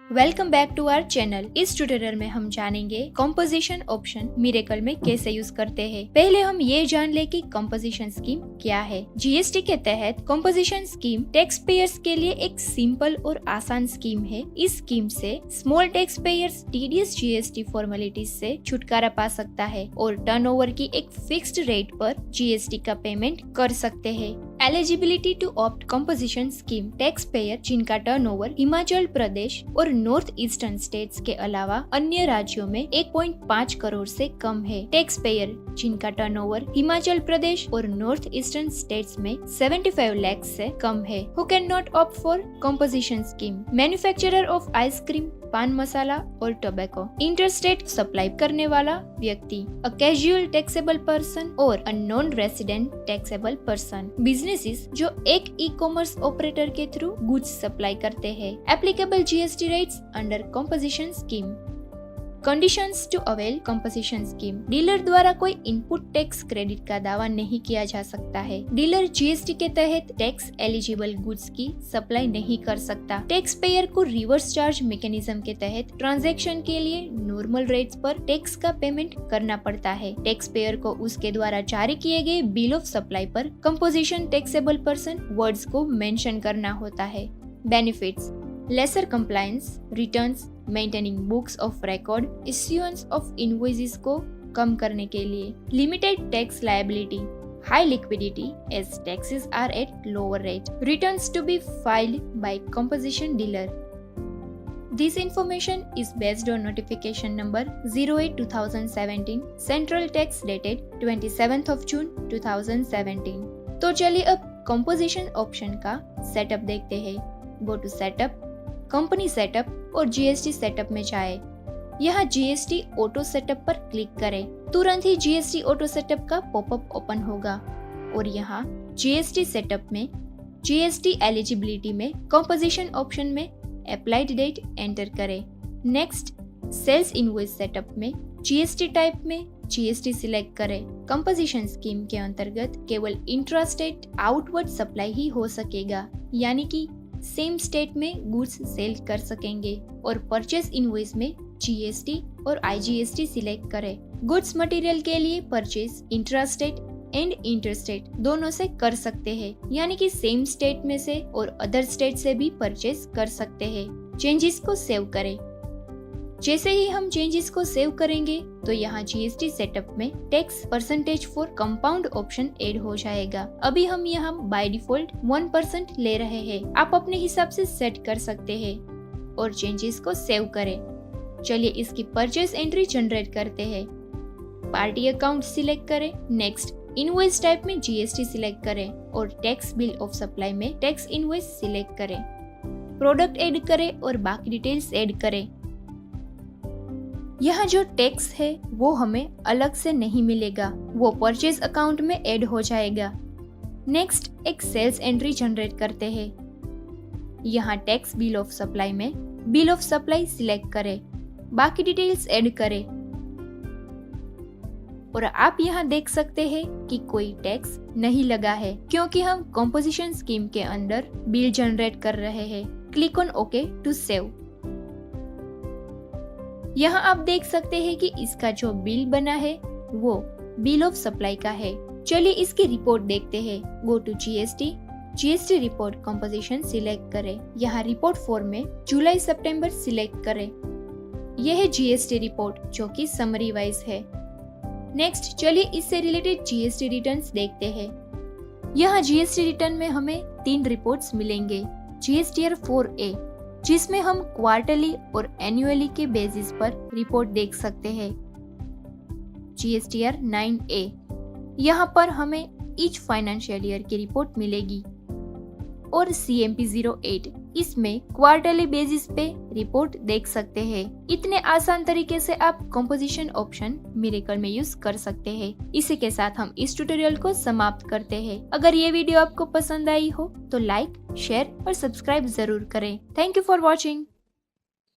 Welcome back to our channel. इस tutorial में हम जानेंगे कंपोजिशन ऑप्शन मिरेकल में कैसे यूज करते हैं। पहले हम ये जान ले कि कंपोजिशन स्कीम क्या है। जीएसटी के तहत कंपोजिशन स्कीम टैक्स पेयर्स के लिए एक सिंपल और आसान स्कीम है। इस स्कीम से small tax payers TDS GST formalities से छुटकारा पा सकता है और टर्नओवर की एक फिक्स्ड रेट पर जीएसटी का पेमेंट कर सकते हैं। Eligibility to opt composition scheme tax payer जिनका टर्नओवर हिमाचल प्रदेश और नॉर्थ ईस्टर्न स्टेट्स के अलावा अन्य राज्यों में 1.5 करोड़ से कम है। टैक्स पेयर जिनका टर्नओवर हिमाचल प्रदेश और नॉर्थ ईस्टर्न स्टेट्स में 75 लाख से कम है। Who can not opt for composition scheme? Manufacturer of ice cream, पान मसाला और टोबैको, इंटरस्टेट सप्लाई करने वाला व्यक्ति, अ कैजुअल टैक्सेबल पर्सन और a non resident taxable person, businesses जो एक ई कॉमर्स ऑपरेटर के थ्रू गुड्स सप्लाई करते हैं। Applicable GST rates under composition scheme. Conditions to avail composition scheme. Dealer द्वारा कोई इनपुट टैक्स क्रेडिट का दावा नहीं किया जा सकता है। डीलर जीएसटी के तहत टैक्स एलिजिबल गुड्स की सप्लाई नहीं कर सकता। टैक्स पेयर को रिवर्स चार्ज मैकेनिज्म के तहत ट्रांजैक्शन के लिए नॉर्मल रेट्स पर टैक्स का पेमेंट करना पड़ता है। टैक्स पेयर को उसके द्वारा जारी किए गए बिल ऑफ सप्लाई पर कंपोजिशन टैक्सेबल पर्सन वर्ड्स को मेंशन करना होता है। Benefits: lesser compliance, returns, maintaining books of record, issuance of invoices को कम करने के लिए, limited tax liability, high liquidity as taxes are at lower rate, returns to be filed by composition dealer. This information is based on notification number 08/2017, Central Tax dated 27th of June 2017। तो चलिए अब composition option का setup देखते हैं। Go to setup, company setup और GST setup में जाए। यहाँ जीएसटी ऑटो सेटअप पर क्लिक करें। तुरंत ही जीएसटी ऑटो सेटअप का पॉपअप ओपन होगा और यहाँ जीएसटी सेटअप में जीएसटी एलिजिबिलिटी में कंपोजिशन ऑप्शन में अप्लाइड डेट एंटर करें। नेक्स्ट, सेल्स इनवॉइस सेटअप में जीएसटी टाइप में जीएसटी सिलेक्ट करें। कंपोजिशन स्कीम के अंतर्गत केवल इंट्रास्टेट आउटवर्ड सप्लाई ही हो सकेगा, यानी कि सेम स्टेट में गुड्स सेल कर सकेंगे। और परचेस इनवॉइस में जीएसटी और आईजीएसटी सिलेक्ट करें। गुड्स मटेरियल के लिए परचेस इंट्रास्टेट एंड इंटरस्टेट दोनों से कर सकते हैं, यानी कि सेम स्टेट में से और अदर स्टेट से भी परचेस कर सकते हैं। चेंजेस को सेव करें। जैसे ही हम चेंजेस को सेव करेंगे तो यहाँ जीएसटी सेटअप में tax percentage for compound option add हो जाएगा। अभी हम यहाँ बाय डिफॉल्ट 1% ले रहे हैं। आप अपने हिसाब से सेट कर सकते हैं और चेंजेस को सेव करें। चलिए इसकी परचेस एंट्री जनरेट करते हैं। पार्टी अकाउंट सिलेक्ट करें। नेक्स्ट, इनवॉइस टाइप में जीएसटी सिलेक्ट करें और टैक्स बिल ऑफ सप्लाई में टैक्स इनवॉइस सिलेक्ट करें। प्रोडक्ट ऐड करें और बाकी डिटेल्स ऐड करें। यहाँ जो टैक्स है वो हमें अलग से नहीं मिलेगा, वो परचेज अकाउंट में ऐड हो जाएगा। नेक्स्ट, एक सेल्स एंट्री जनरेट करते हैं। यहाँ टैक्स बिल ऑफ सप्लाई में बिल ऑफ सप्लाई सिलेक्ट करें, बाकी डिटेल्स ऐड करें और आप यहाँ देख सकते हैं कि कोई टैक्स नहीं लगा है क्योंकि हम कंपोजिशन स्कीम के अंदर बिल जनरेट कर रहे हैं। Click on okay to save. यहाँ आप देख सकते हैं कि इसका जो बिल बना है वो बिल ऑफ सप्लाई का है। चलिए इसकी रिपोर्ट देखते हैं। Go to GST report composition select करें। यहाँ रिपोर्ट फॉर्म में जुलाई सितंबर सिलेक्ट करें। यह है जीएसटी रिपोर्ट जो कि समरी वाइज है। नेक्स्ट, चलिए इससे रिलेटेड जीएसटी रिटर्न्स देखते हैं। यहाँ जीएसटी रिटर्न में हमें 3 रिपोर्ट्स मिलेंगे। जीएसटीआर 4A जिसमें हम क्वार्टरली और एनुअली के बेसिस पर रिपोर्ट देख सकते हैं। जीएसटीआर 9A यहाँ पर हमें ईच फाइनेंशियल ईयर की रिपोर्ट मिलेगी। और CMP 08 इसमें क्वार्टरली बेसिस पे रिपोर्ट देख सकते हैं। इतने आसान तरीके से आप कंपोजिशन ऑप्शन मिरेकल में यूज कर सकते हैं। इसी के साथ हम इस ट्यूटोरियल को समाप्त करते हैं। अगर ये वीडियो आपको पसंद आई हो तो लाइक, शेयर और सब्सक्राइब जरूर करें। Thank you for watching.